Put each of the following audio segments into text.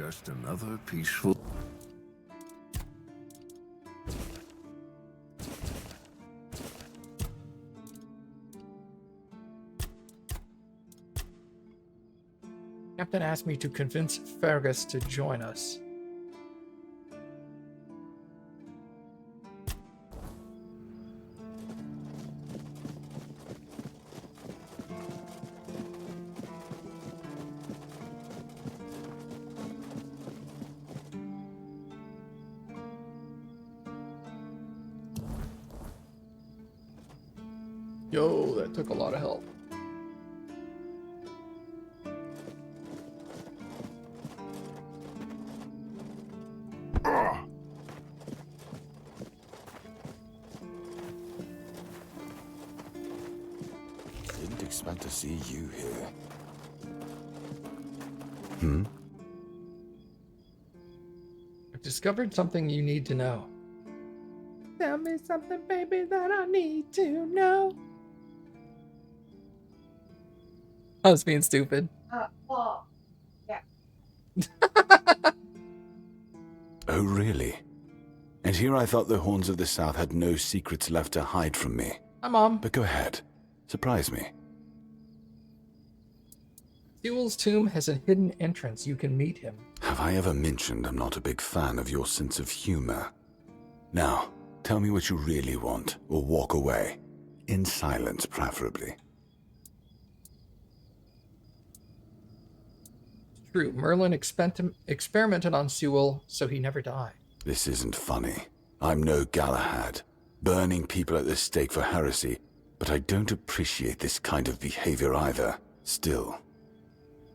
Just another peaceful... Captain asked me to convince Fergus to join us. Yo, that took a lot of help. Didn't expect to see you here. I've discovered something you need to know. Tell me something, baby, that I need to know. I was being stupid. Well, yeah. Oh, really? And here I thought the Horns of the South had no secrets left to hide from me. Hi, Mom. But go ahead. Surprise me. Sewell's tomb has a hidden entrance. You can meet him. Have I ever mentioned I'm not a big fan of your sense of humor? Now, tell me what you really want, or walk away. In silence, preferably. True, Merlin experimented on Sewell, so he never died. This isn't funny. I'm no Galahad, burning people at the stake for heresy, but I don't appreciate this kind of behavior either. Still,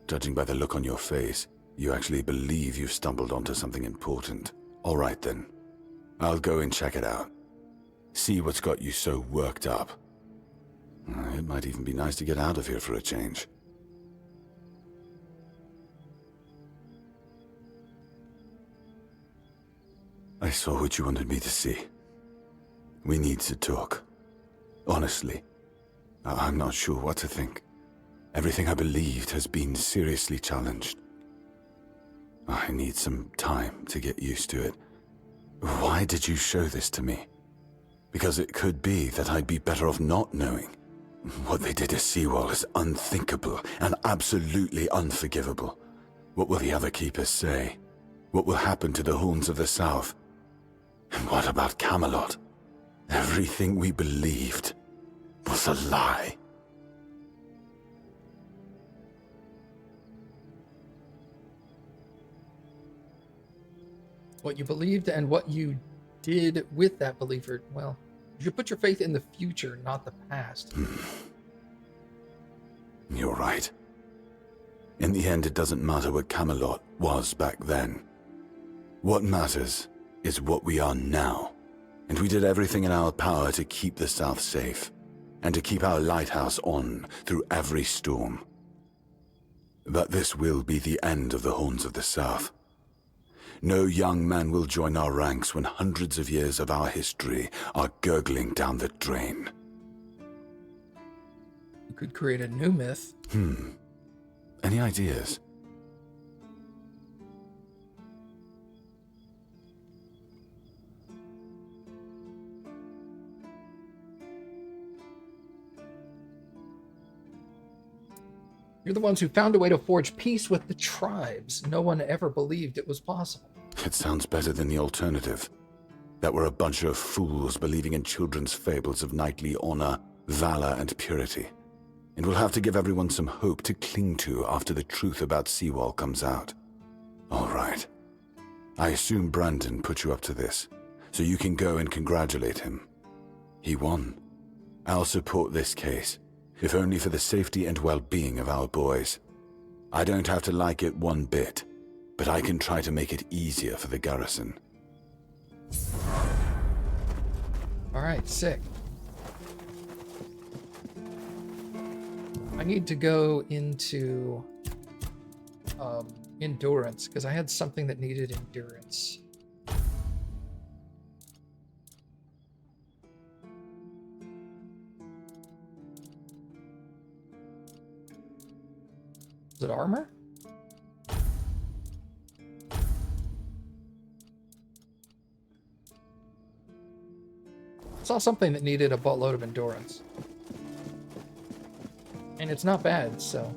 judging by the look on your face, you actually believe you've stumbled onto something important. All right then. I'll go and check it out. See what's got you so worked up. It might even be nice to get out of here for a change. I saw what you wanted me to see. We need to talk. Honestly, I'm not sure what to think. Everything I believed has been seriously challenged. I need some time to get used to it. Why did you show this to me? Because it could be that I'd be better off not knowing. What they did to Sewell is unthinkable and absolutely unforgivable. What will the other keepers say? What will happen to the Horns of the South? And what about Camelot? Everything we believed was a lie. What you believed and what you did with that belief are, well, you should put your faith in the future, not the past. You're right. In the end, it doesn't matter what Camelot was back then. What matters is what we are now. And we did everything in our power to keep the South safe, and to keep our lighthouse on through every storm. But this will be the end of the Horns of the South. No young man will join our ranks when hundreds of years of our history are gurgling down the drain. You could create a new myth. Any ideas? You're the ones who found a way to forge peace with the tribes. No one ever believed it was possible. It sounds better than the alternative. That we're a bunch of fools believing in children's fables of knightly honor, valor, and purity. And we'll have to give everyone some hope to cling to after the truth about Sewell comes out. All right. I assume Brandon put you up to this, so you can go and congratulate him. He won. I'll support this case, if only for the safety and well-being of our boys. I don't have to like it one bit, but I can try to make it easier for the garrison. All right, sick. I need to go into endurance, because I had something that needed endurance. Is it armor? saw something that needed a buttload of endurance. And it's not bad, so...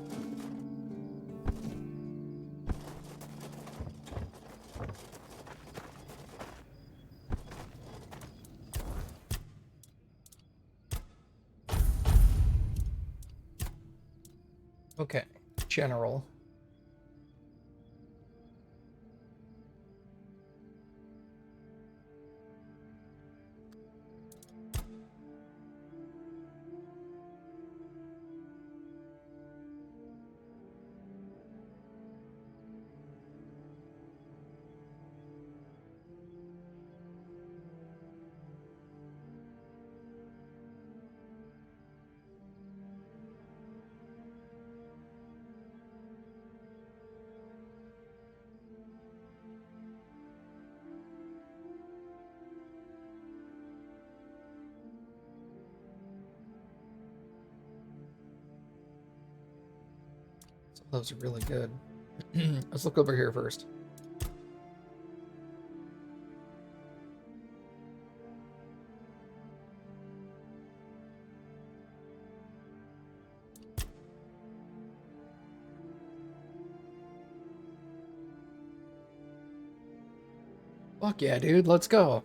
Okay, general. Those are really good. Let's look over here first. Fuck yeah, dude, let's go.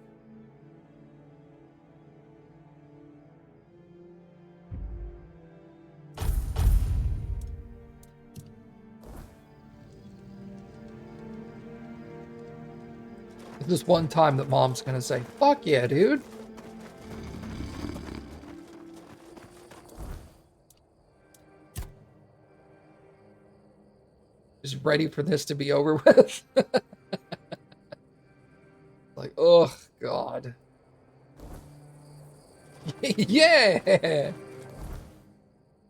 This one time that mom's gonna say, fuck yeah, dude. Just ready for this to be over with. Like, oh, God. Yeah!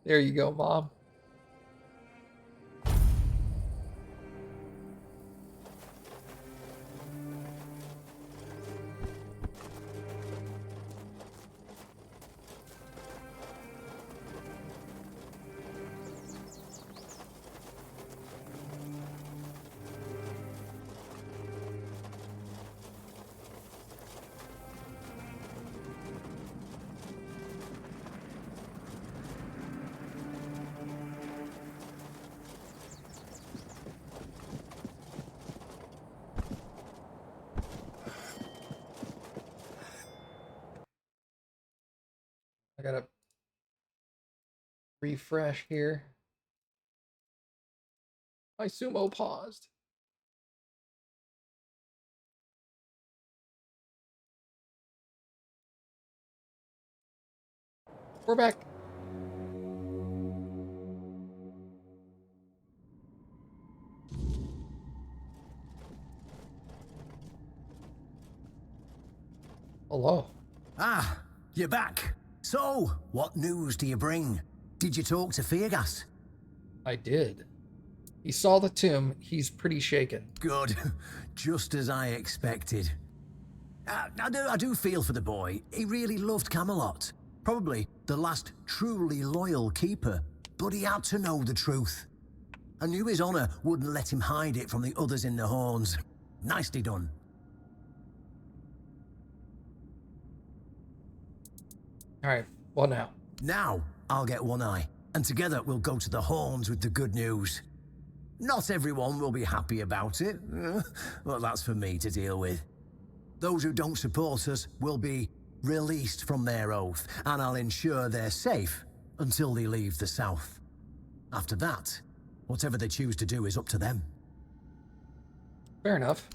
There you go, Mom. I gotta refresh here. My sumo paused. We're back. Hello. Ah, you're back. So, what news do you bring? Did you talk to Feargas? I did. He saw the tomb. He's pretty shaken. Good. Just as I expected. I do feel for the boy. He really loved Camelot. Probably the last truly loyal keeper. But he had to know the truth. I knew his honor wouldn't let him hide it from the others in the Horns. Nicely done. All right, what now? Now, I'll get One Eye, and together we'll go to the Horns with the good news. Not everyone will be happy about it, but that's for me to deal with. Those who don't support us will be released from their oath, and I'll ensure they're safe until they leave the South. After that, whatever they choose to do is up to them. Fair enough.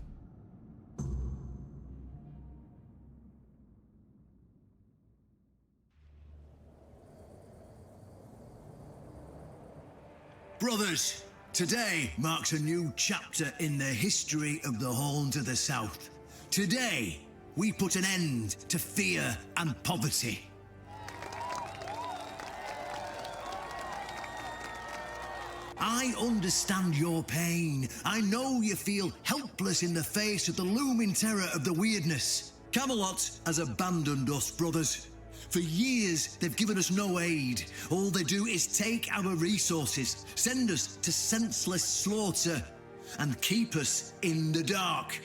Brothers, today marks a new chapter in the history of the Horns of the South. Today, we put an end to fear and poverty. I understand your pain. I know you feel helpless in the face of the looming terror of the weirdness. Camelot has abandoned us, brothers. For years, they've given us no aid. All they do is take our resources, send us to senseless slaughter, and keep us in the dark.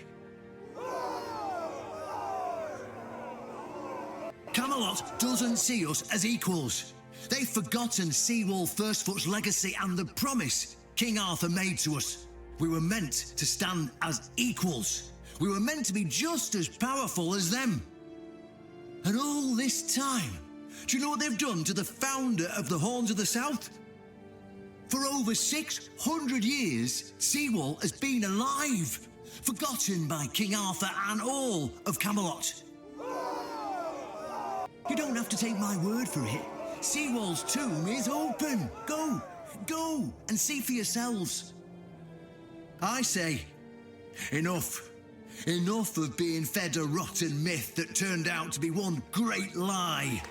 Camelot doesn't see us as equals. They've forgotten Seawall Firstfoot's legacy and the promise King Arthur made to us. We were meant to stand as equals. We were meant to be just as powerful as them. And all this time, do you know what they've done to the founder of the Horns of the South? For over 600 years, Seawall has been alive, forgotten by King Arthur and all of Camelot. You don't have to take my word for it. Seawall's tomb is open. Go and see for yourselves. I say, enough. Enough of being fed a rotten myth that turned out to be one great lie.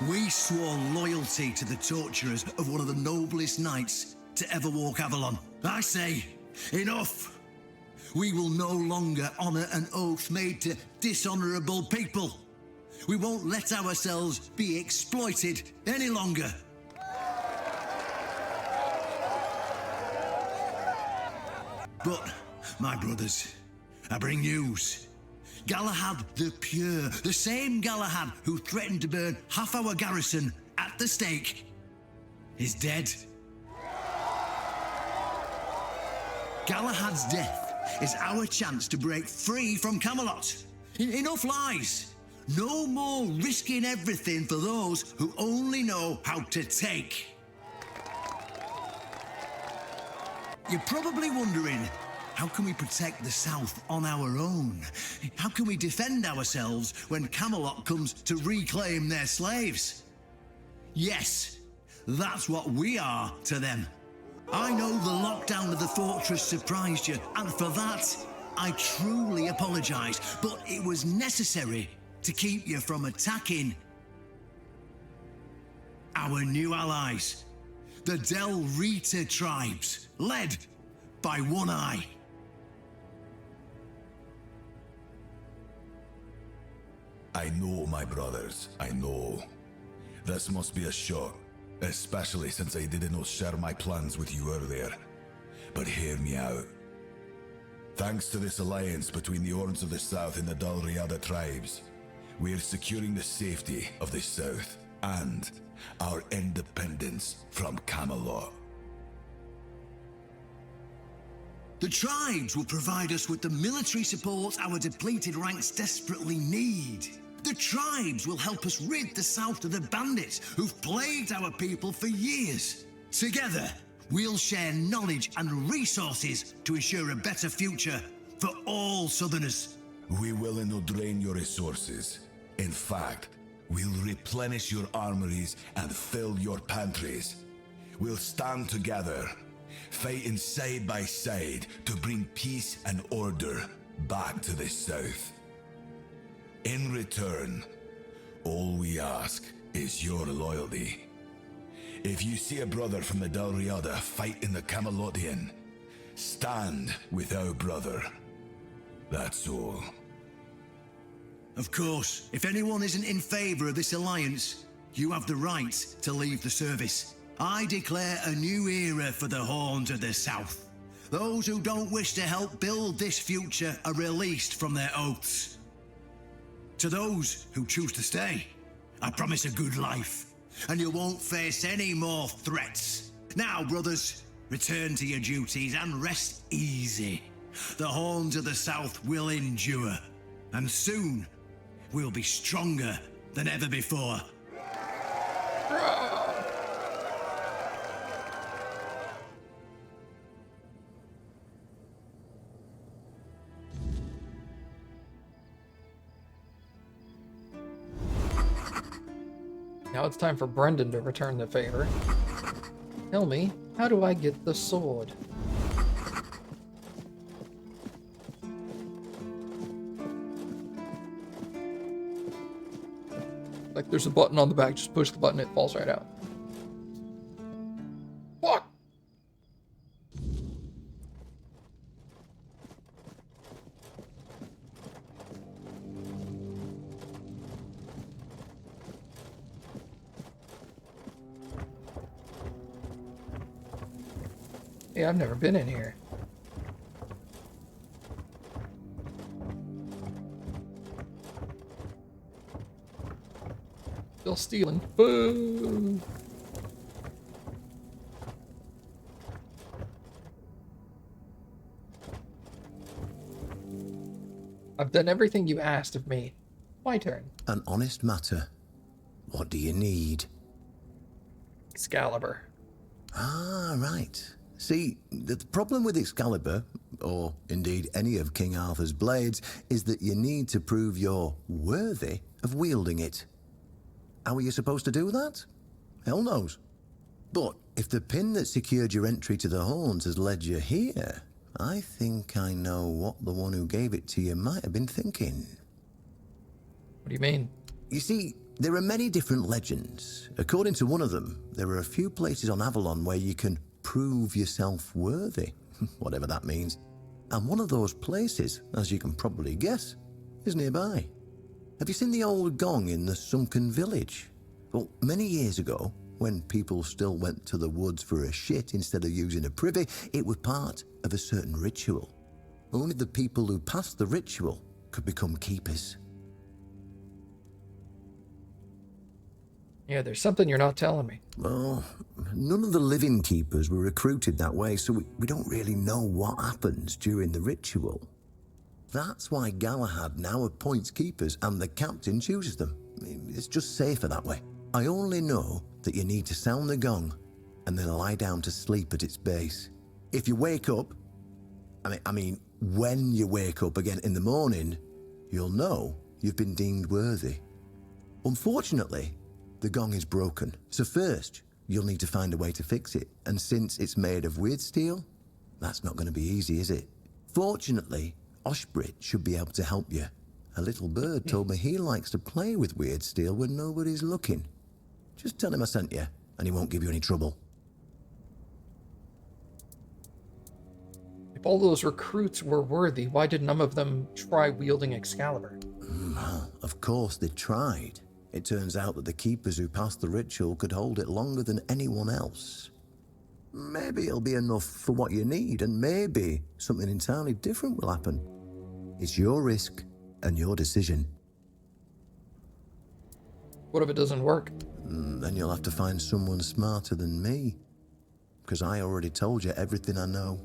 We swore loyalty to the torturers of one of the noblest knights to ever walk Avalon. I say, enough. We will no longer honour an oath made to dishonourable people. We won't let ourselves be exploited any longer. But, my brothers, I bring news. Galahad the Pure, the same Galahad who threatened to burn half our garrison at the stake, is dead. Galahad's death is our chance to break free from Camelot. Enough lies. No more risking everything for those who only know how to take. You're probably wondering, how can we protect the South on our own? How can we defend ourselves when Camelot comes to reclaim their slaves? Yes, that's what we are to them. I know the lockdown of the fortress surprised you, and for that, I truly apologise, but it was necessary to keep you from attacking our new allies, the Del Rita tribes, led by One Eye. I know, my brothers, I know. This must be a shock, especially since I didn't share my plans with you earlier. But hear me out. Thanks to this alliance between the Horns of the South and the Dalriada tribes, we are securing the safety of the South and our independence from Camelot. The tribes will provide us with the military support our depleted ranks desperately need. The tribes will help us rid the South of the bandits who've plagued our people for years. Together, we'll share knowledge and resources to ensure a better future for all Southerners. We will not drain your resources. In fact, we'll replenish your armories and fill your pantries. We'll stand together, fighting side by side to bring peace and order back to the South. In return, all we ask is your loyalty. If you see a brother from the Dalriada fight in the Camelotian, stand with our brother. That's all. Of course, if anyone isn't in favour of this alliance, you have the right to leave the service. I declare a new era for the Horns of the South. Those who don't wish to help build this future are released from their oaths. To those who choose to stay, I promise a good life, and you won't face any more threats. Now, brothers, return to your duties and rest easy. The Horns of the South will endure, and soon we'll be stronger than ever before. Now it's time for Brendan to return the favor. Tell me, how do I get the sword? Like there's a button on the back, just push the button, it falls right out. Fuck! Hey, I've never been in here. Still stealing. Boo! I've done everything you asked of me. My turn. An honest matter. What do you need? Excalibur. Ah, right. See, the problem with Excalibur, or indeed any of King Arthur's blades, is that you need to prove you're worthy of wielding it. How are you supposed to do that? Hell knows. But if the pin that secured your entry to the Horns has led you here, I think I know what the one who gave it to you might have been thinking. What do you mean? You see, there are many different legends. According to one of them, there are a few places on Avalon where you can prove yourself worthy, whatever that means. And one of those places, as you can probably guess, is nearby. Have you seen the old gong in the sunken village? Well, many years ago, when people still went to the woods for a shit instead of using a privy, it was part of a certain ritual. Only the people who passed the ritual could become keepers. Yeah, there's something you're not telling me. Well, none of the living keepers were recruited that way, so we don't really know what happens during the ritual. That's why Galahad now appoints keepers and the captain chooses them. It's just safer that way. I only know that you need to sound the gong and then lie down to sleep at its base. If you wake up, I mean, when you wake up again in the morning, you'll know you've been deemed worthy. Unfortunately, the gong is broken, so first you'll need to find a way to fix it, and since it's made of weird steel, that's not going to be easy, is it? Fortunately, Oshbrit should be able to help you. A little bird told me he likes to play with weird steel when nobody's looking. Just tell him I sent you, and he won't give you any trouble. If all those recruits were worthy, why did none of them try wielding Excalibur? Well, of course they tried. It turns out that the keepers who passed the ritual could hold it longer than anyone else. Maybe it'll be enough for what you need, and maybe something entirely different will happen. It's your risk and your decision. What if it doesn't work? Then you'll have to find someone smarter than me. Because I already told you everything I know.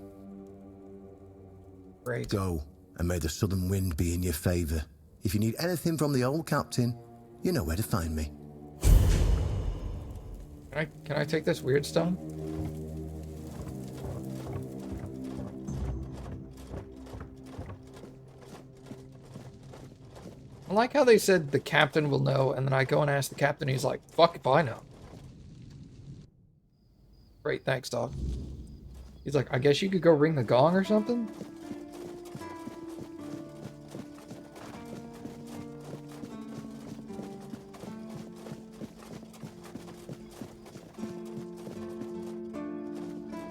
Great. Go, and may the southern wind be in your favor. If you need anything from the old captain, you know where to find me. Can I take this weird stone? I like how they said the captain will know, and then I go and ask the captain, he's like, fuck if I know. Great, thanks, dog. He's like, I guess you could go ring the gong or something?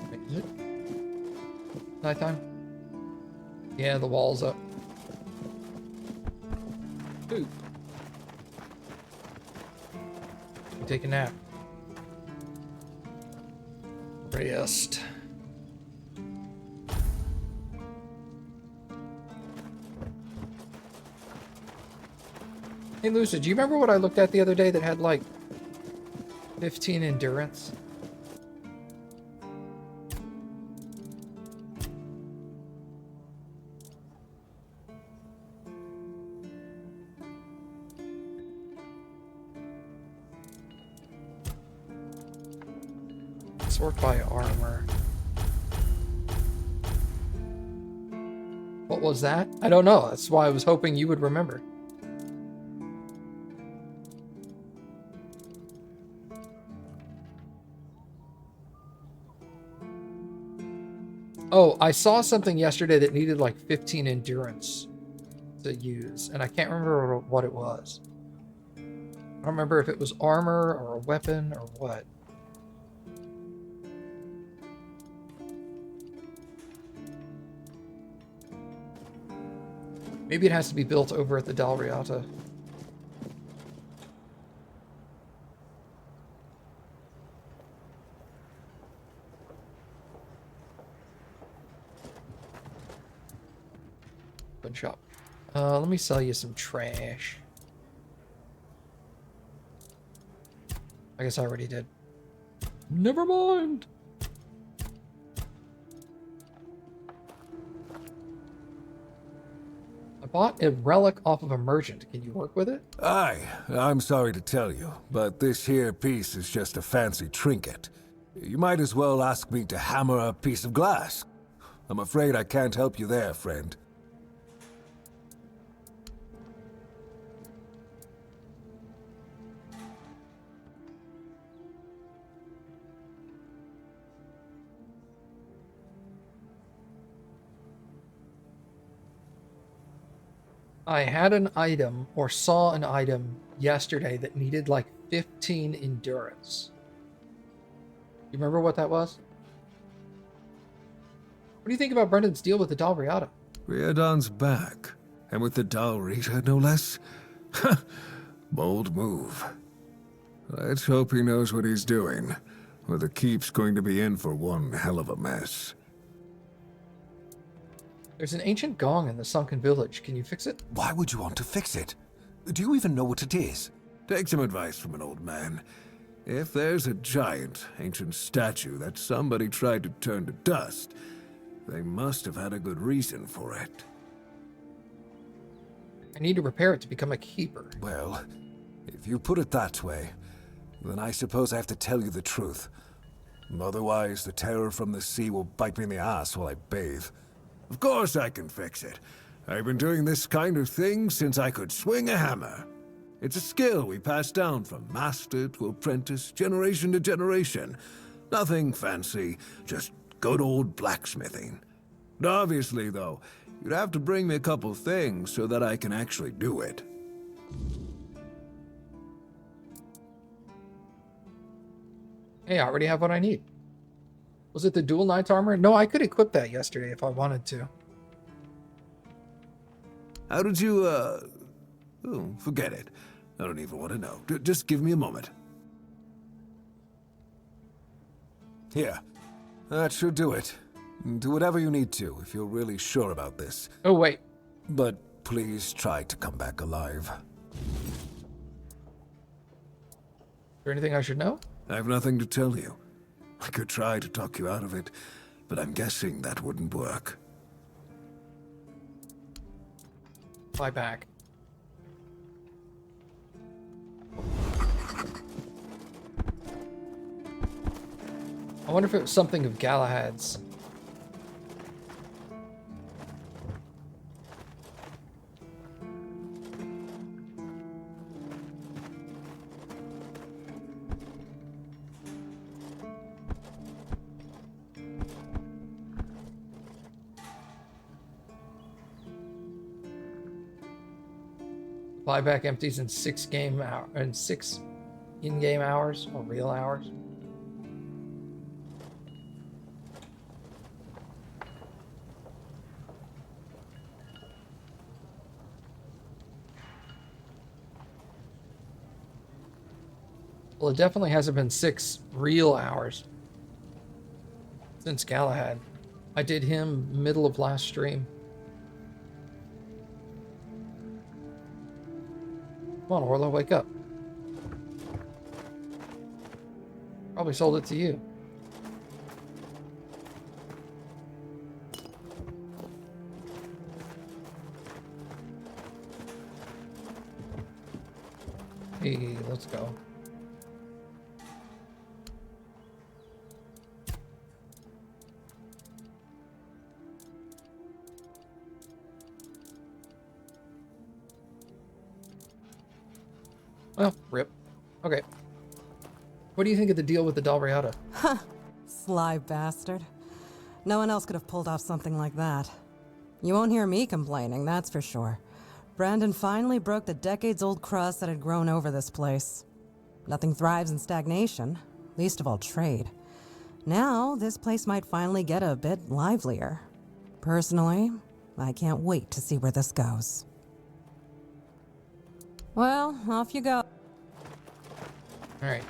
Wait, is it nighttime? Yeah, the wall's up. Poop. Take a nap. Rest. Hey Lucid, do you remember what I looked at the other day that had like 15 endurance? Sort by armor. What was that? I don't know. That's why I was hoping you would remember. Oh, I saw something yesterday that needed like 15 endurance to use, and I can't remember what it was. I don't remember if it was armor or a weapon or what. Maybe it has to be built over at the Dalriata. Open shop. Let me sell you some trash. I guess I already did. Never mind. I bought a relic off of a merchant. Can you work with it? Aye, I'm sorry to tell you, but this here piece is just a fancy trinket. You might as well ask me to hammer a piece of glass. I'm afraid I can't help you there, friend. I had an item or saw an item yesterday that needed like 15 endurance. You remember what that was? What do you think about Brendan's deal with the Dalriada? Riordan's back, and with the Dalrita, no less. Bold move. Let's hope he knows what he's doing, or the keep's going to be in for one hell of a mess. There's an ancient gong in the sunken village. Can you fix it? Why would you want to fix it? Do you even know what it is? Take some advice from an old man. If there's a giant, ancient statue that somebody tried to turn to dust, they must have had a good reason for it. I need to repair it to become a keeper. Well, if you put it that way, then I suppose I have to tell you the truth. Otherwise, the terror from the sea will bite me in the ass while I bathe. Of course I can fix it. I've been doing this kind of thing since I could swing a hammer. It's a skill we pass down from master to apprentice, generation to generation. Nothing fancy, just good old blacksmithing. Obviously, though, you'd have to bring me a couple things so that I can actually do it. Hey, I already have what I need. Was it the dual knight's armor? No, I could equip that yesterday if I wanted to. How did you, Oh, forget it. I don't even want to know. Just give me a moment. Here. That should do it. Do whatever you need to, if you're really sure about this. Oh, wait. But please try to come back alive. Is there anything I should know? I have nothing to tell you. I could try to talk you out of it, but I'm guessing that wouldn't work. Fly back. I wonder if it was something of Galahad's. Flyback empties in 6 in-game hours or real hours. Well, it definitely hasn't been 6 real hours since Galahad. I did him middle of last stream. Come on, Orla, wake up. Probably sold it to you. Hey, let's go. Well, rip. Okay. What do you think of the deal with the Dalriada? Sly bastard. No one else could have pulled off something like that. You won't hear me complaining, that's for sure. Brandon finally broke the decades-old crust that had grown over this place. Nothing thrives in stagnation, least of all trade. Now, this place might finally get a bit livelier. Personally, I can't wait to see where this goes. Well, off you go. All right.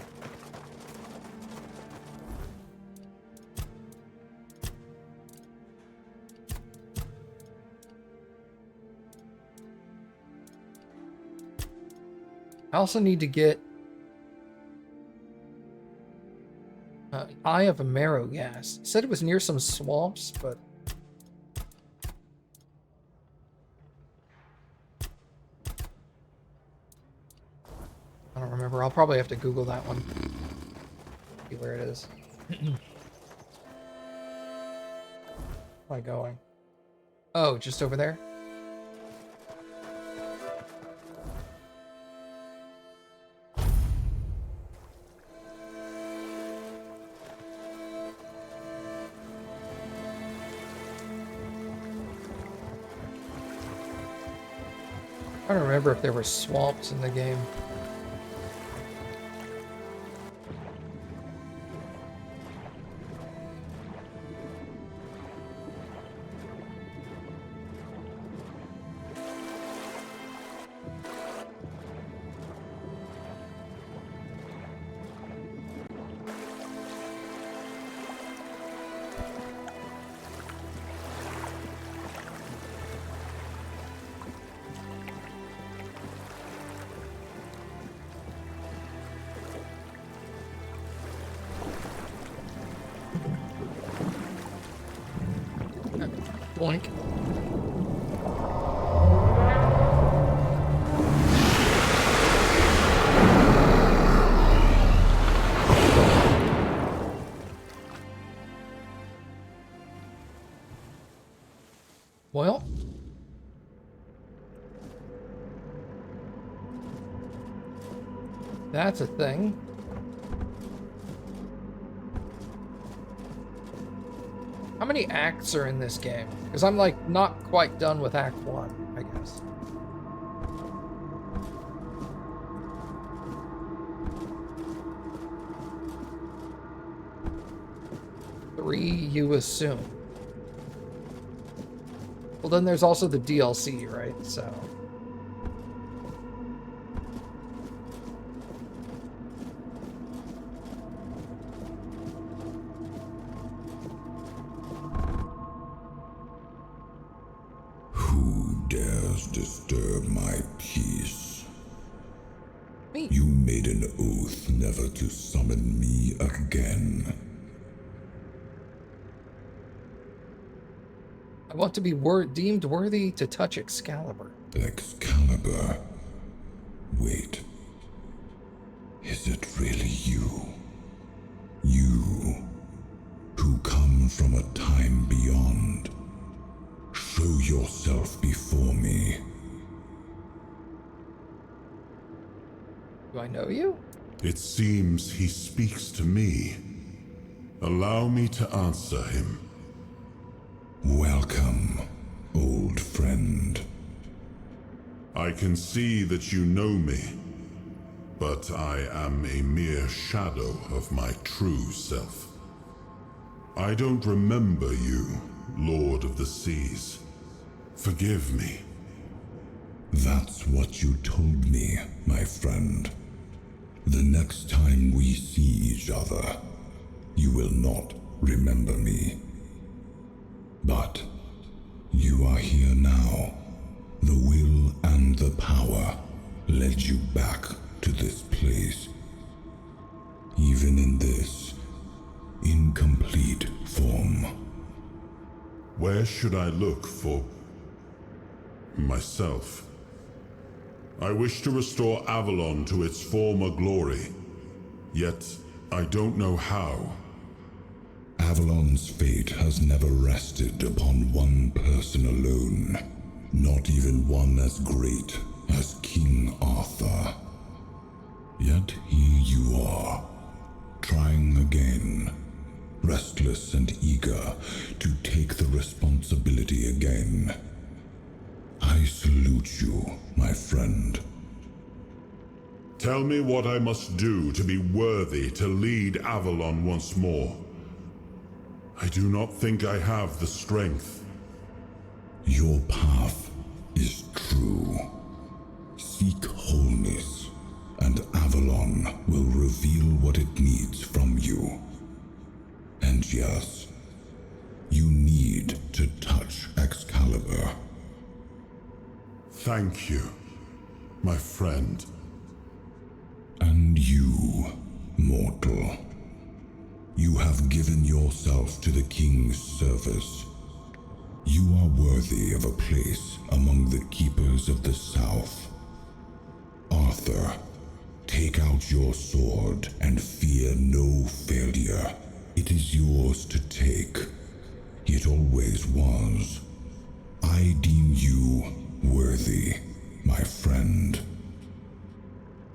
I also need to get Eye of a marrow gas. It said it was near some swamps, but... I don't remember. I'll probably have to Google that one. See where it is. Where am I going? Oh, just over there? I don't remember if there were swamps in the game. Boink. Well, that's a thing. How many acts are in this game? Because I'm like not quite done with Act 1, I guess. Three, you assume. Well, then there's also the DLC, right? So... Who dares disturb my peace? Me. You made an oath never to summon me again. I want to be deemed worthy to touch Excalibur. Excalibur? Wait. Is it really you? You, who come from a time beyond. Show yourself before me. Do I know you? It seems he speaks to me. Allow me to answer him. Welcome, old friend. I can see that you know me, but I am a mere shadow of my true self. I don't remember you, Lord of the Seas. Forgive me. That's what you told me, my friend. The next time we see each other, you will not remember me. But you are here now. The will and the power led you back to this place. Even in this incomplete form. Where should I look for myself? I wish to restore Avalon to its former glory, yet I don't know how. Avalon's fate has never rested upon one person alone, not even one as great as King Arthur. Yet here you are, trying again, restless and eager to take the responsibility again. I salute you, my friend. Tell me what I must do to be worthy to lead Avalon once more. I do not think I have the strength. Your path is true. Seek wholeness, and Avalon will reveal what it needs from you. And yes, you need to touch Excalibur. Thank you, my friend. And you, mortal. You have given yourself to the king's service. You are worthy of a place among the keepers of the South. Arthur, take out your sword and fear no failure. It is yours to take. It always was. I deem you worthy, my friend.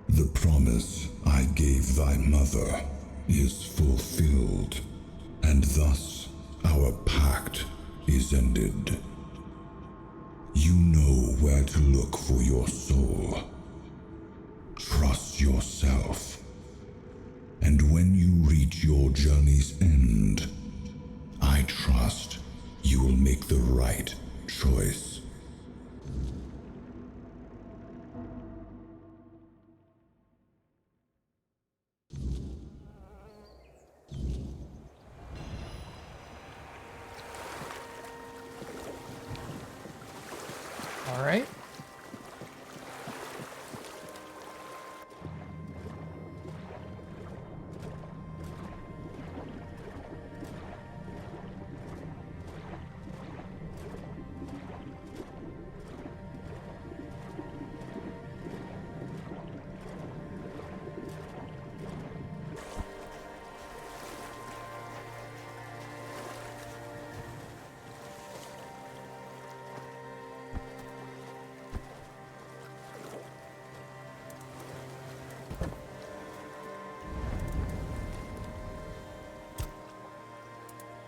The promise I gave thy mother is fulfilled, and thus our pact is ended. You know where to look for your soul. Trust yourself. And when you reach your journey's end, I trust you will make the right choice. All right.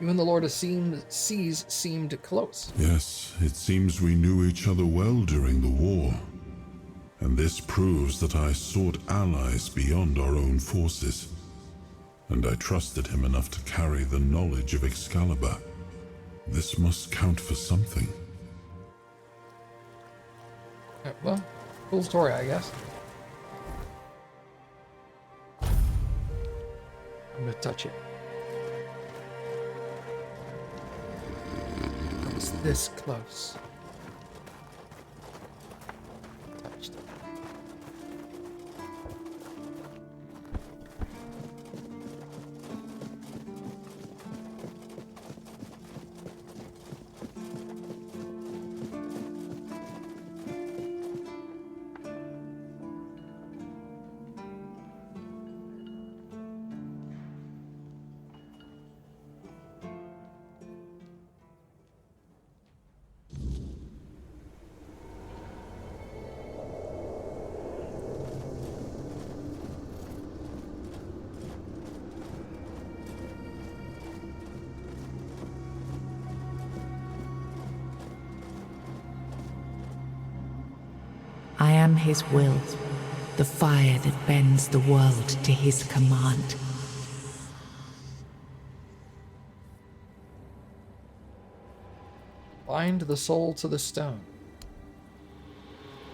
You and the Lord of Seas seemed close. Yes, it seems we knew each other well during the war. And this proves that I sought allies beyond our own forces. And I trusted him enough to carry the knowledge of Excalibur. This must count for something. Well, cool story, I guess. I'm gonna touch it. It's this close. Touched it. I am his will, the fire that bends the world to his command. Bind the soul to the stone.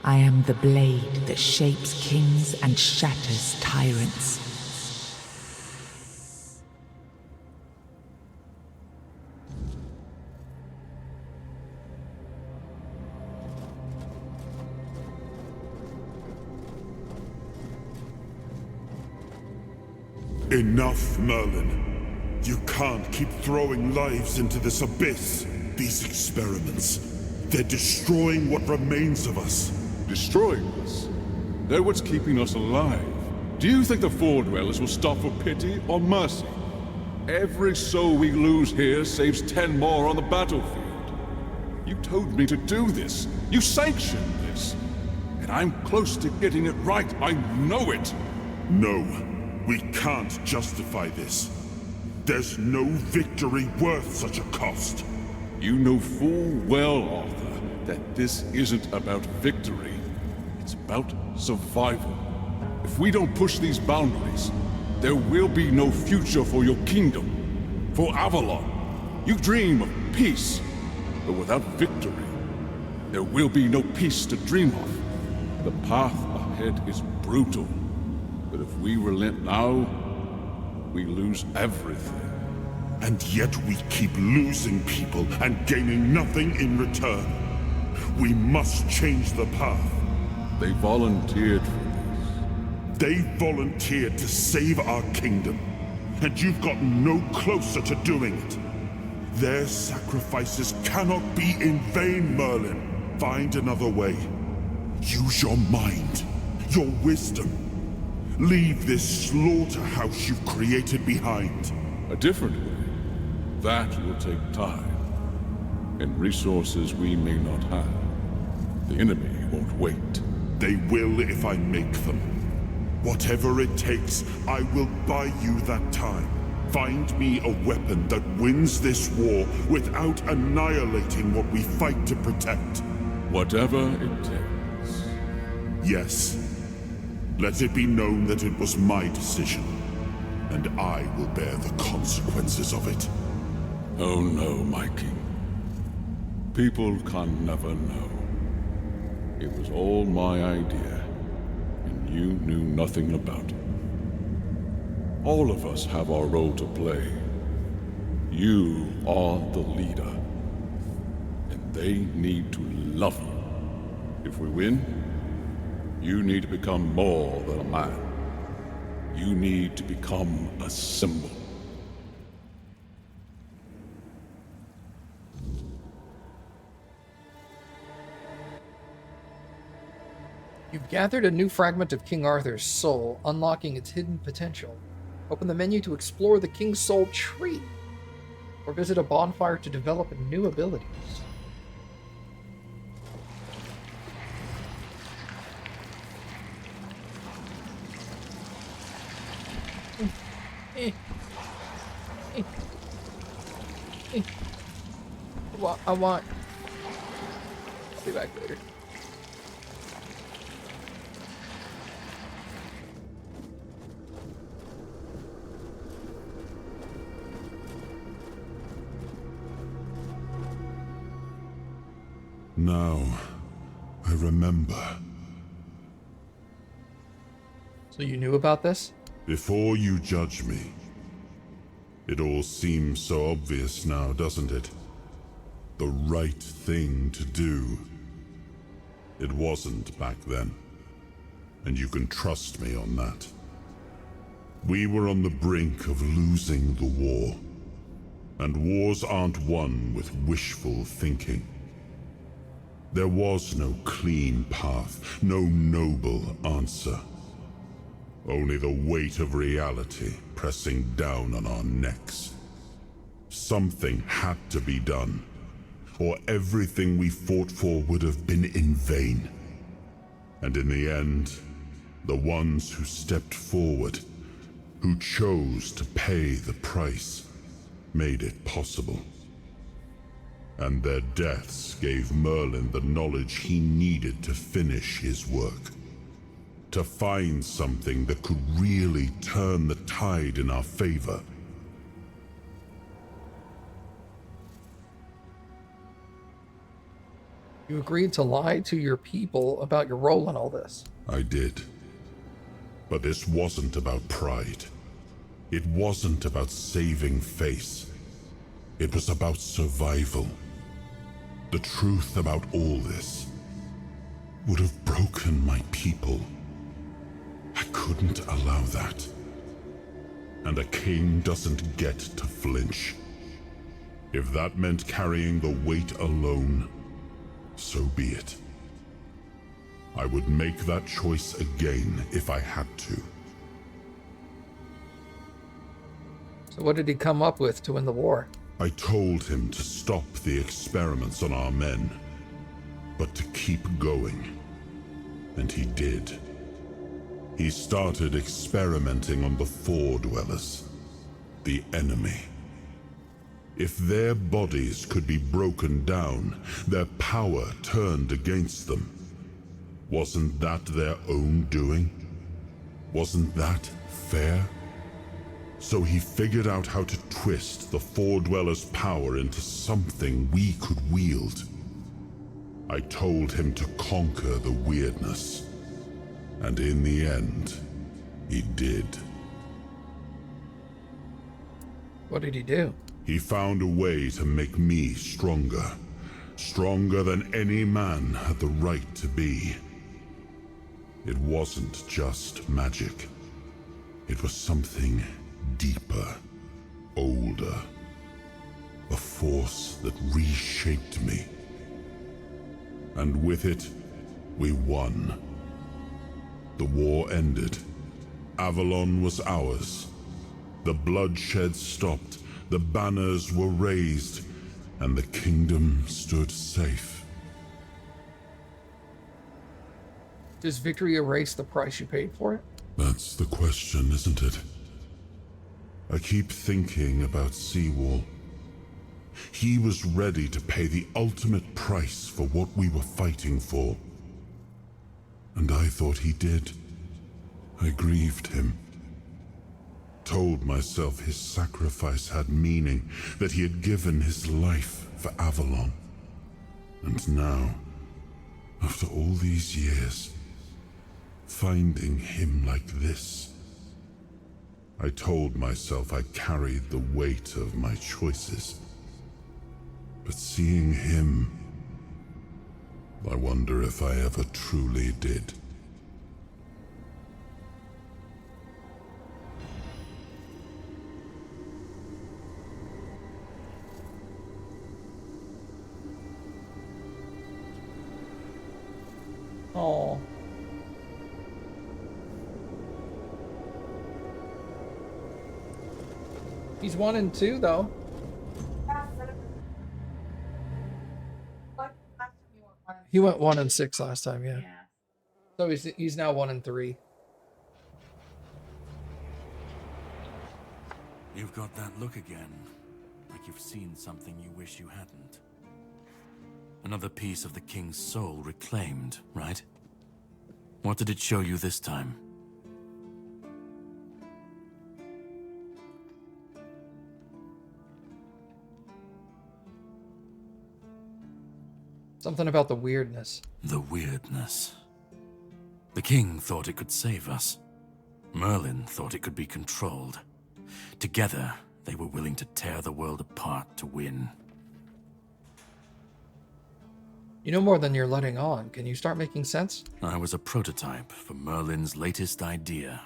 I am the blade that shapes kings and shatters tyrants. Enough, Merlin. You can't keep throwing lives into this abyss. These experiments, they're destroying what remains of us. Destroying us? They're what's keeping us alive. Do you think the Four Dwellers will stop for pity or mercy? Every soul we lose here saves 10 more on the battlefield. You told me to do this. You sanctioned this. And I'm close to getting it right. I know it. No. We can't justify this. There's no victory worth such a cost. You know full well, Arthur, that this isn't about victory. It's about survival. If we don't push these boundaries, there will be no future for your kingdom, for Avalon. You dream of peace, but without victory, there will be no peace to dream of. The path ahead is brutal. But if we relent now, we lose everything. And yet we keep losing people and gaining nothing in return. We must change the path. They volunteered for this. They volunteered to save our kingdom. and you've gotten no closer to doing it. Their sacrifices cannot be in vain, Merlin. Find another way. Use your mind, your wisdom. Leave this slaughterhouse you've created behind. A different way. That will take time, and resources we may not have. The enemy won't wait. They will if I make them. Whatever it takes, I will buy you that time. Find me a weapon that wins this war without annihilating what we fight to protect. Whatever it takes. Yes. Let it be known that it was my decision, and I will bear the consequences of it. Oh no, my king. People can never know. It was all my idea, and you knew nothing about it. All of us have our role to play. You are the leader, and they need to love you. If we win, you need to become more than a man. You need to become a symbol. You've gathered a new fragment of King Arthur's soul, unlocking its hidden potential. Open the menu to explore the King's Soul tree, or visit a bonfire to develop new abilities. I want... I'll be back later. Now, I remember. So you knew about this? Before you judge me. It all seems so obvious now, doesn't it? The right thing to do. It wasn't back then. And you can trust me on that. We were on the brink of losing the war. And wars aren't won with wishful thinking. There was no clean path, no noble answer. Only the weight of reality pressing down on our necks. Something had to be done, or everything we fought for would have been in vain. And in the end, the ones who stepped forward, who chose to pay the price, made it possible. And their deaths gave Merlin the knowledge he needed to finish his work. To find something that could really turn the tide in our favor. You agreed to lie to your people about your role in all this. I did. But this wasn't about pride. It wasn't about saving face. It was about survival. The truth about all this would have broken my people. I couldn't allow that. And a king doesn't get to flinch. If that meant carrying the weight alone, so be it. I would make that choice again if I had to. So what did he come up with to win the war? I told him to stop the experiments on our men, but to keep going. And he did. He started experimenting on the Four Dwellers, the enemy. If their bodies could be broken down, their power turned against them, wasn't that their own doing? Wasn't that fair? So he figured out how to twist the Four Dwellers' power into something we could wield. I told him to conquer the weirdness. And in the end, he did. What did he do? He found a way to make me stronger. Stronger than any man had the right to be. It wasn't just magic. It was something deeper, older. A force that reshaped me. And with it, we won. The war ended. Avalon was ours. The bloodshed stopped, the banners were raised, and the kingdom stood safe. Does victory erase the price you paid for it? That's the question, isn't it? I keep thinking about Seawall. He was ready to pay the ultimate price for what we were fighting for. And I thought he did. I grieved him. Told myself his sacrifice had meaning, that he had given his life for Avalon. And now, after all these years, finding him like this, I told myself I carried the weight of my choices. But seeing him, I wonder if I ever truly did. Oh. He's 1 and 2 though. He went 1 and 6 last time, yeah. So he's now 1 and 3. You've got that look again, like you've seen something you wish you hadn't. Another piece of the king's soul reclaimed, right? What did it show you this time? Something about the weirdness. The weirdness. The king thought it could save us. Merlin thought it could be controlled. Together, they were willing to tear the world apart to win. You know more than you're letting on. Can you start making sense? I was a prototype for Merlin's latest idea.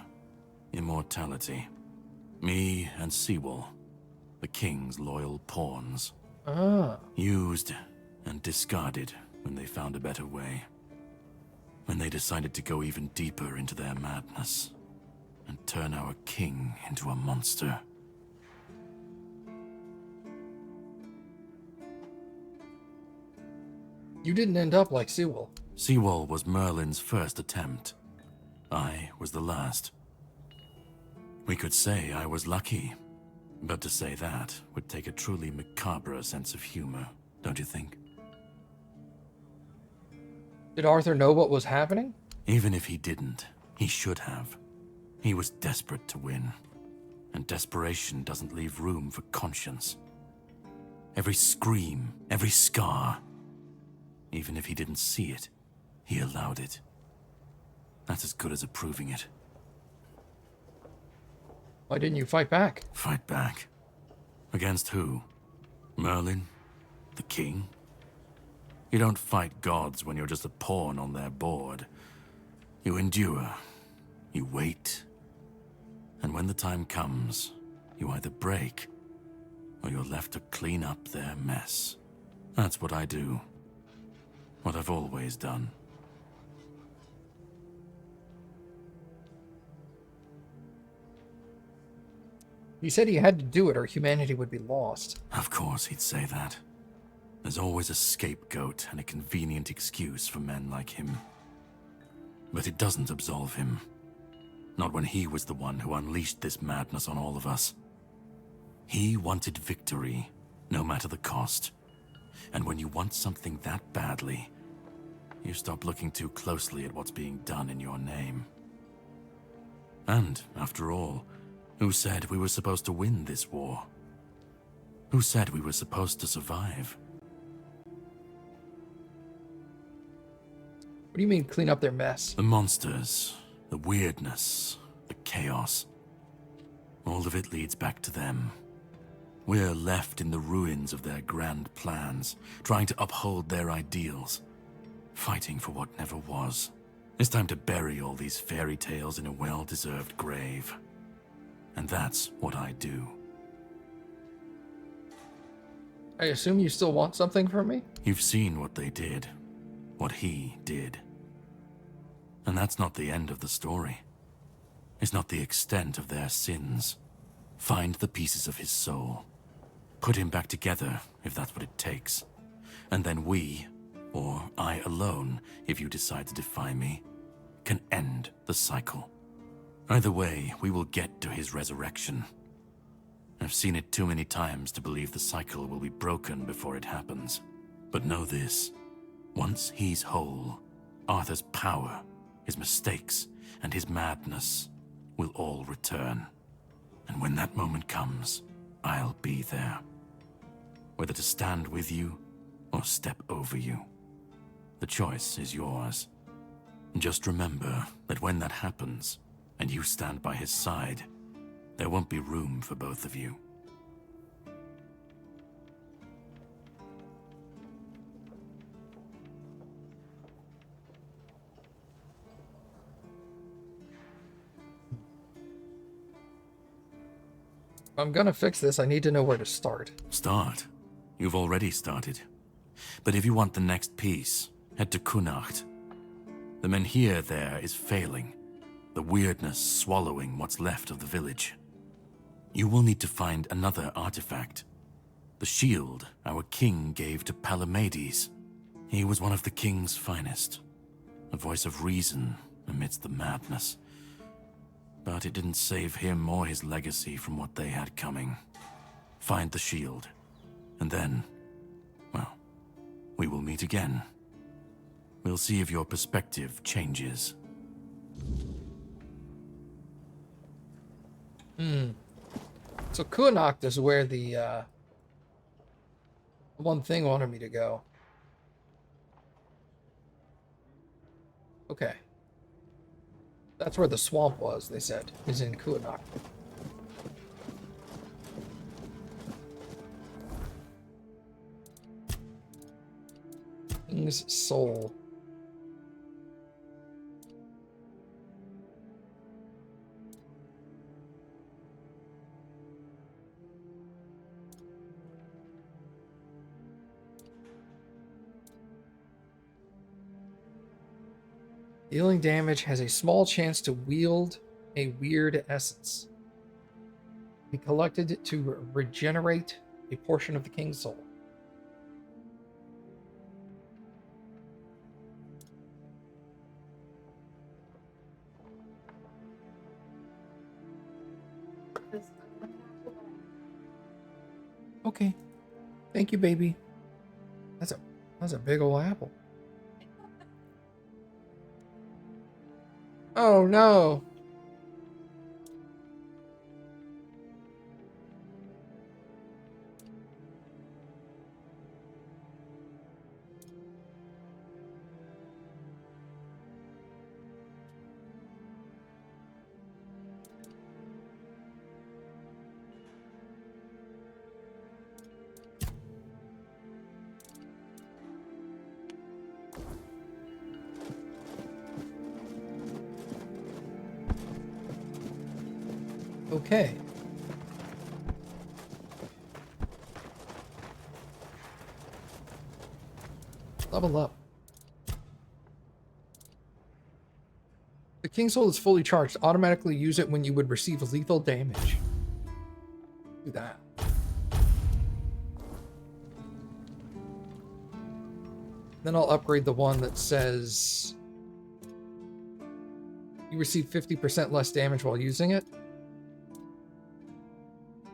Immortality. Me and Seawall, the king's loyal pawns. Ah. Used and discarded when they found a better way. When they decided to go even deeper into their madness and turn our king into a monster. You didn't end up like Seawall. Seawall was Merlin's first attempt. I was the last. We could say I was lucky, but to say that would take a truly macabre sense of humor, don't you think? Did Arthur know what was happening? Even if he didn't, he should have. He was desperate to win, and desperation doesn't leave room for conscience. Every scream, every scar, even if he didn't see it, he allowed it. That's as good as approving it. Why didn't you fight back? Fight back? Against who? Merlin? The king? You don't fight gods when you're just a pawn on their board. You endure. You wait. And when the time comes, you either break, or you're left to clean up their mess. That's what I do. What I've always done. He said he had to do it or humanity would be lost. Of course he'd say that. There's always a scapegoat and a convenient excuse for men like him. But it doesn't absolve him. Not when he was the one who unleashed this madness on all of us. He wanted victory, no matter the cost. And when you want something that badly, you stop looking too closely at what's being done in your name. And, after all, who said we were supposed to win this war? Who said we were supposed to survive? What do you mean, clean up their mess? The monsters, the weirdness, the chaos. All of it leads back to them. We're left in the ruins of their grand plans, trying to uphold their ideals, fighting for what never was. It's time to bury all these fairy tales in a well-deserved grave. and that's what I do. I assume you still want something from me? You've seen what they did, what he did. And that's not the end of the story. It's not the extent of their sins. Find the pieces of his soul. Put him back together, if that's what it takes. And then we, or I alone, if you decide to defy me, can end the cycle. Either way, we will get to his resurrection. I've seen it too many times to believe the cycle will be broken before it happens. But know this, once he's whole, Arthur's power, his mistakes, and his madness will all return. And when that moment comes, I'll be there. Whether to stand with you or step over you. The choice is yours. Just remember that when that happens, and you stand by his side, there won't be room for both of you. If I'm gonna fix this, I need to know where to start. Start? You've already started. But if you want the next piece, head to Kunacht. The menhir there is failing, the weirdness swallowing what's left of the village. You will need to find another artifact. The shield our king gave to Palamedes. He was one of the king's finest. A voice of reason amidst the madness. But it didn't save him or his legacy from what they had coming. Find the shield. And then, well, we will meet again. We'll see if your perspective changes. So Kunacht is where the one thing wanted me to go. Okay. That's where the swamp was, they said, is in Kunacht. King's soul. Dealing damage has a small chance to wield a weird essence. Be collected to regenerate a portion of the king's soul. Okay. Thank you, baby. That's a big old apple. Oh no. Okay. Level up. The King's Soul is fully charged. Automatically use it when you would receive lethal damage. Do that. Then I'll upgrade the one that says you receive 50% less damage while using it.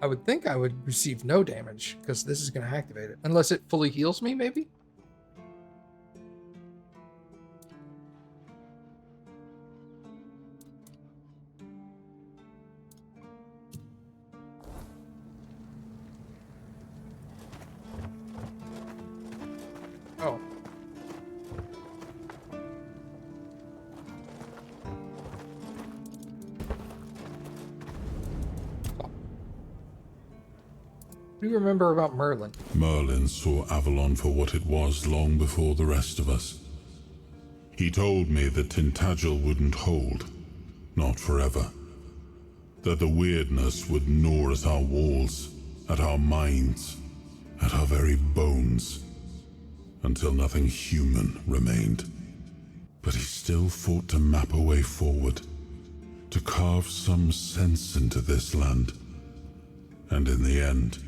I would think I would receive no damage, because this is going to activate it. Unless it fully heals me, maybe? Oh. What do you remember about Merlin? Merlin saw Avalon for what it was long before the rest of us. He told me that Tintagel wouldn't hold, not forever. That the weirdness would gnaw at our walls, at our minds, at our very bones, until nothing human remained. But he still fought to map a way forward, to carve some sense into this land. And in the end,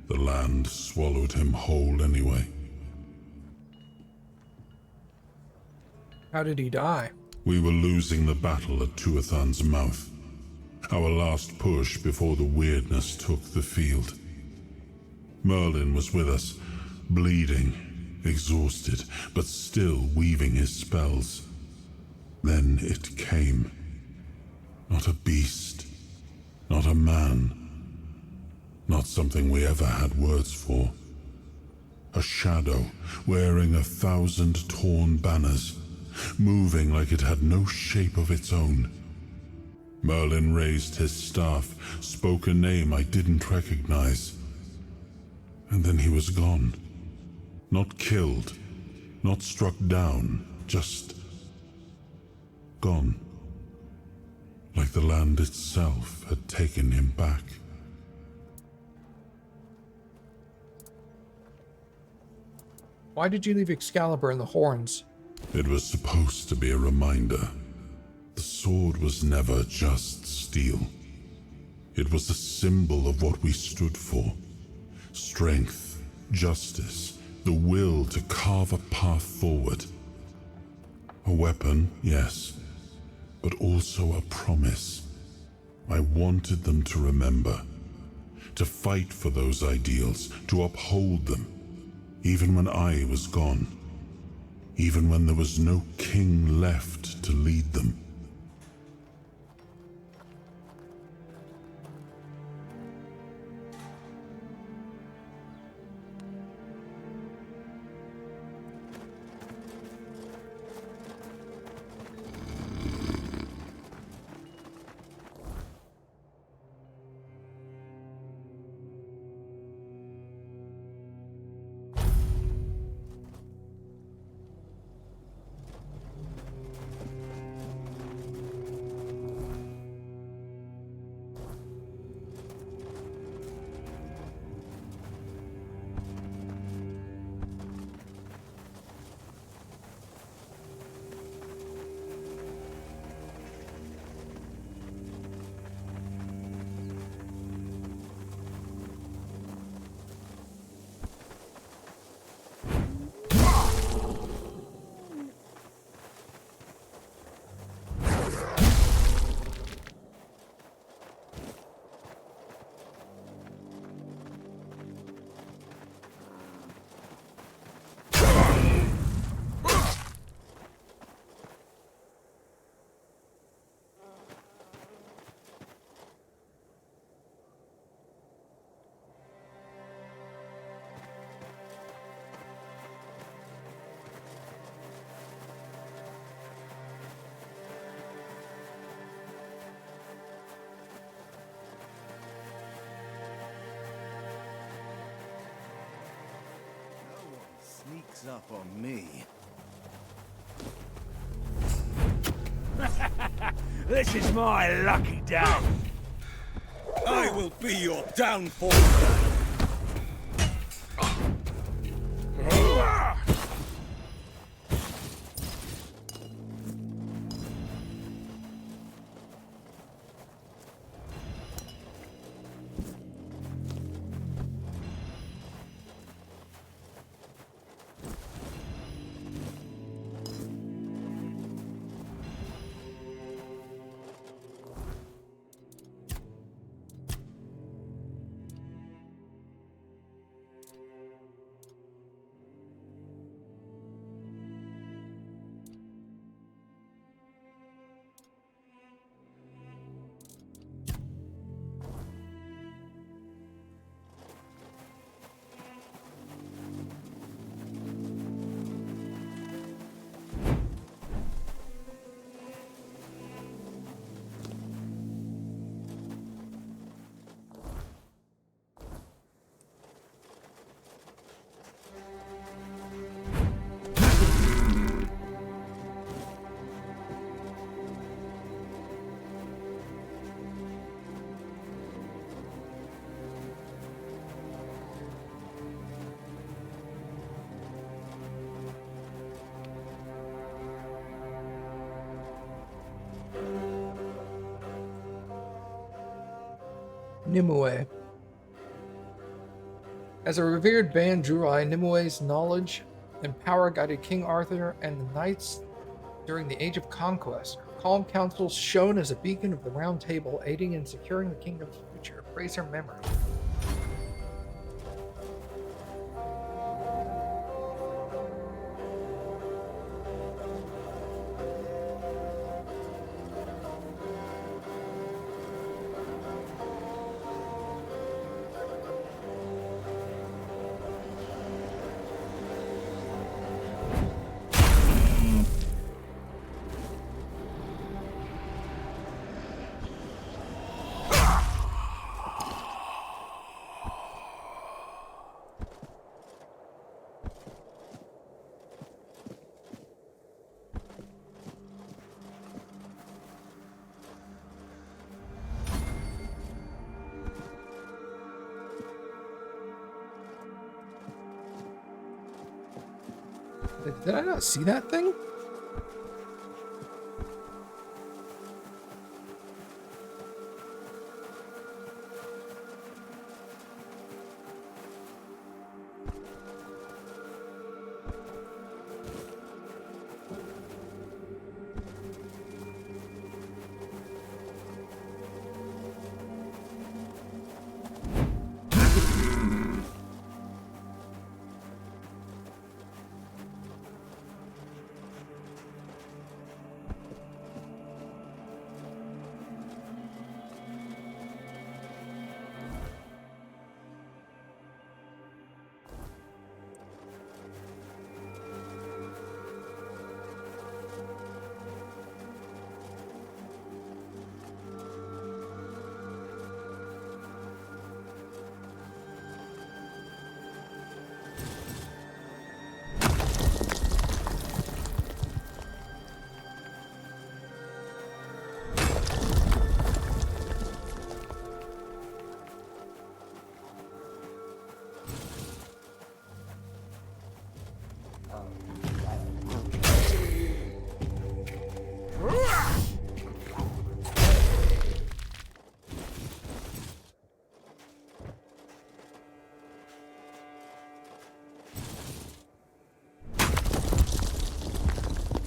the land swallowed him whole anyway. How did he die? We were losing the battle at Tuathan's mouth. Our last push before the weirdness took the field. Merlin was with us, bleeding, exhausted, but still weaving his spells. Then it came. Not a beast, not a man, not something we ever had words for. A shadow wearing 1,000 torn banners, moving like it had no shape of its own. Merlin raised his staff, spoke a name I didn't recognize. And then he was gone. Not killed, not struck down, just gone. Like the land itself had taken him back. Why did you leave Excalibur and the horns? It was supposed to be a reminder. The sword was never just steel. It was a symbol of what we stood for. Strength, justice, the will to carve a path forward. A weapon, yes, but also a promise. I wanted them to remember, to fight for those ideals, to uphold them, even when I was gone, even when there was no king left to lead them. Sneaks up on me. This is my lucky day. I will be your downfall. Nimue. As a revered band Drurai, Nimue's knowledge and power guided King Arthur and the knights during the Age of Conquest. Her calm counsel shone as a beacon of the Round Table, aiding in securing the kingdom's future. Praise her memory. Did I not see that thing?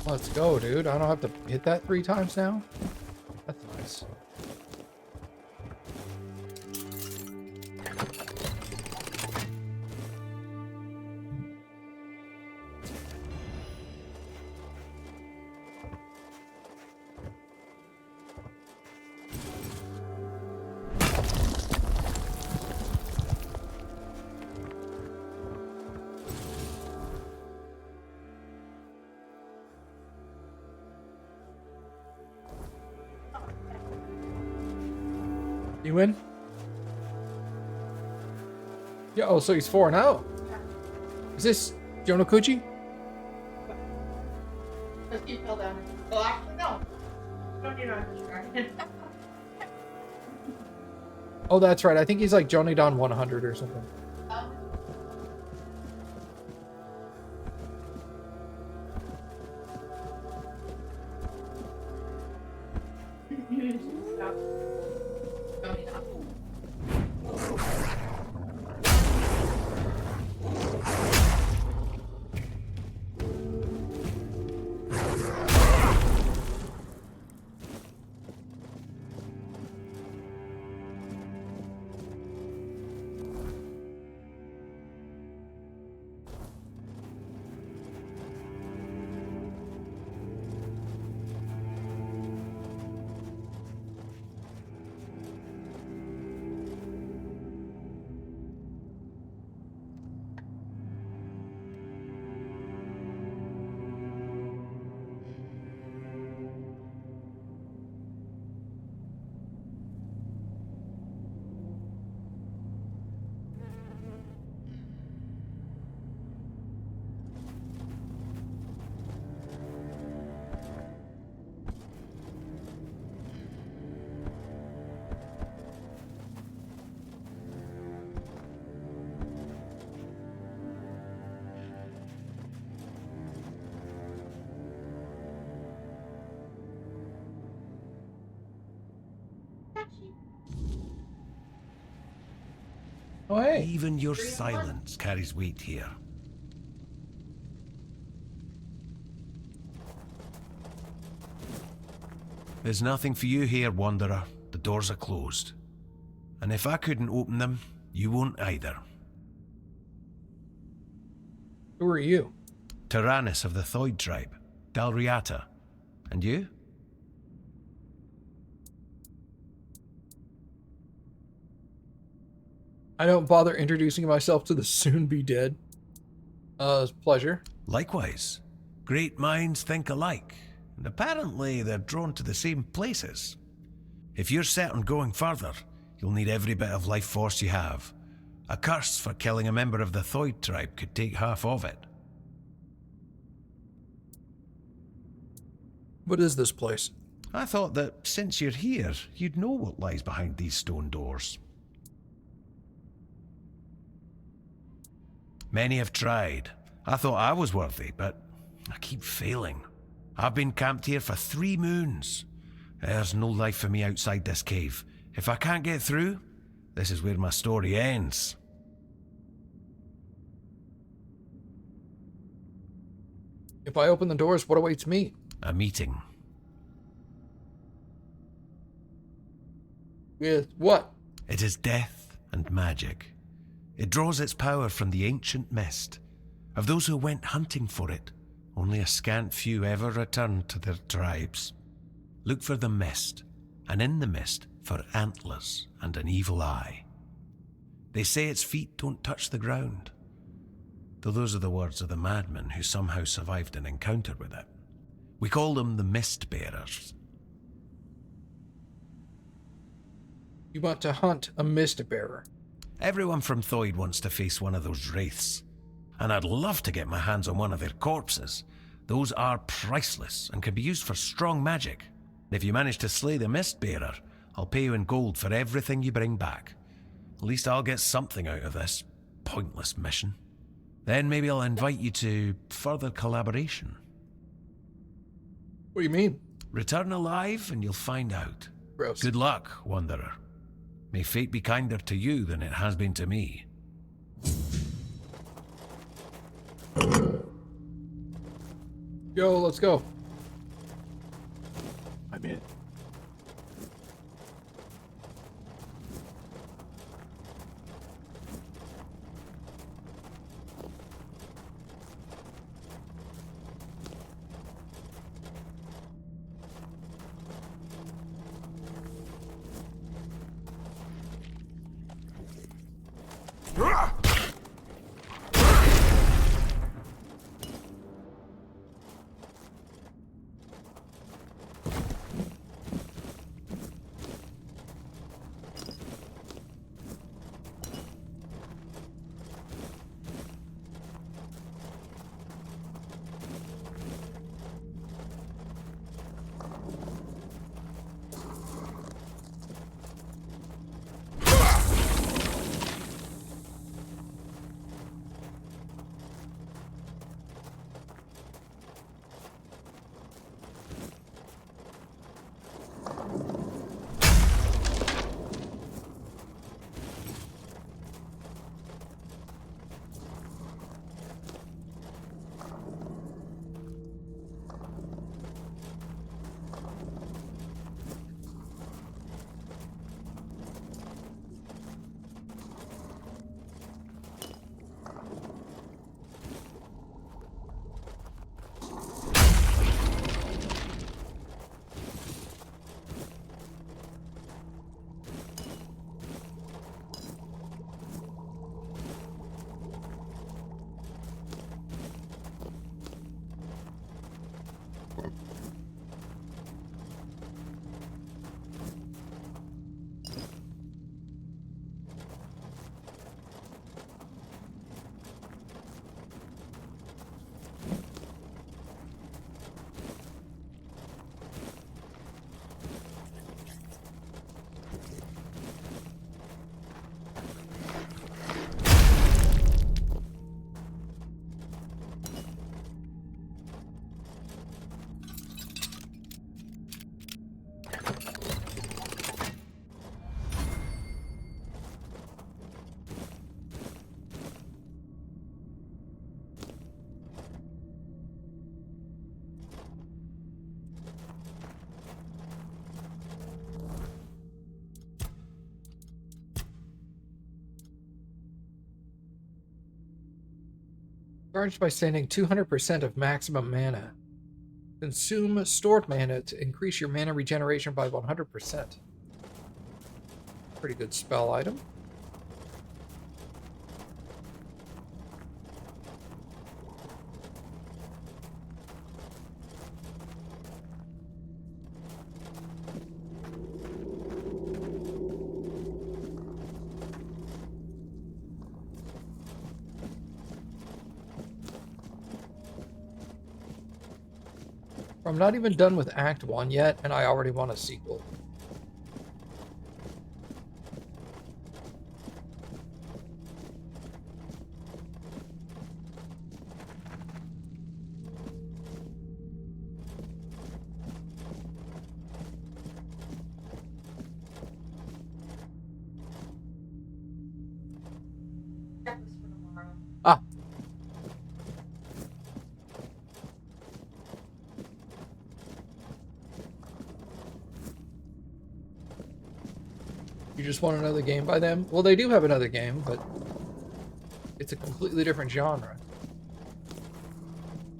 Let's go, dude. I don't have to hit that 3 times now. That's nice. You win? Yeah, oh, so he's 4-0. Is this Jonokuchi? Let's keep fell down. Well, actually, no. Don't need to distraction. Oh, that's right. I think he's like Jonidon 100 or something. Oh, hey. Even your silence carries weight here. There's nothing for you here, Wanderer. The doors are closed. And if I couldn't open them, you won't either. Who are you? Tyrannus of the Thoid tribe, Dalriata. And you? I don't bother introducing myself to the soon-be-dead. Pleasure. Likewise. Great minds think alike, and apparently they're drawn to the same places. If you're set on going further, you'll need every bit of life force you have. A curse for killing a member of the Thoid tribe could take half of it. What is this place? I thought that since you're here, you'd know what lies behind these stone doors. Many have tried. I thought I was worthy, but I keep failing. I've been camped here for 3 moons. There's no life for me outside this cave. If I can't get through, this is where my story ends. If I open the doors, what awaits me? A meeting. With what? It is death and magic. It draws its power from the ancient mist. Of those who went hunting for it, only a scant few ever returned to their tribes. Look for the mist, and in the mist for antlers and an evil eye. They say its feet don't touch the ground, though those are the words of the madman who somehow survived an encounter with it. We call them the Mist Bearers. You want to hunt a mist bearer? Everyone from Thoid wants to face one of those wraiths, and I'd love to get my hands on one of their corpses. Those are priceless and can be used for strong magic. If you manage to slay the Mistbearer, I'll pay you in gold for everything you bring back. At least I'll get something out of this pointless mission. Then maybe I'll invite you to further collaboration. What do you mean? Return alive and you'll find out. Gross. Good luck, Wanderer. May fate be kinder to you than it has been to me. Yo, let's go. I'm in. Charged by spending 200% of maximum mana. Consume stored mana to increase your mana regeneration by 100%. Pretty good spell item. I'm not even done with Act 1 yet, and I already want a sequel. Ah. You just want another game by them? Well, they do have another game, but it's a completely different genre.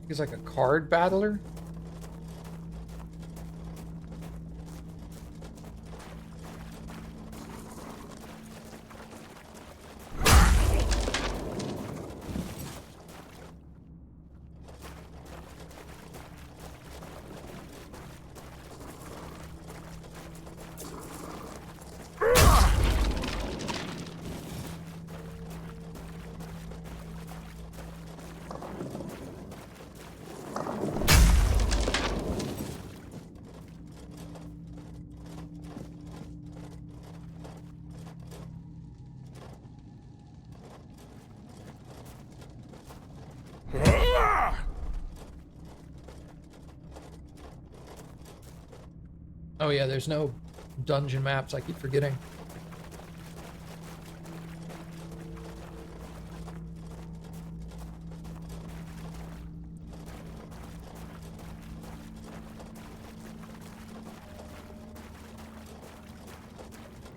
He's like a card battler. Oh yeah, there's no dungeon maps. I keep forgetting.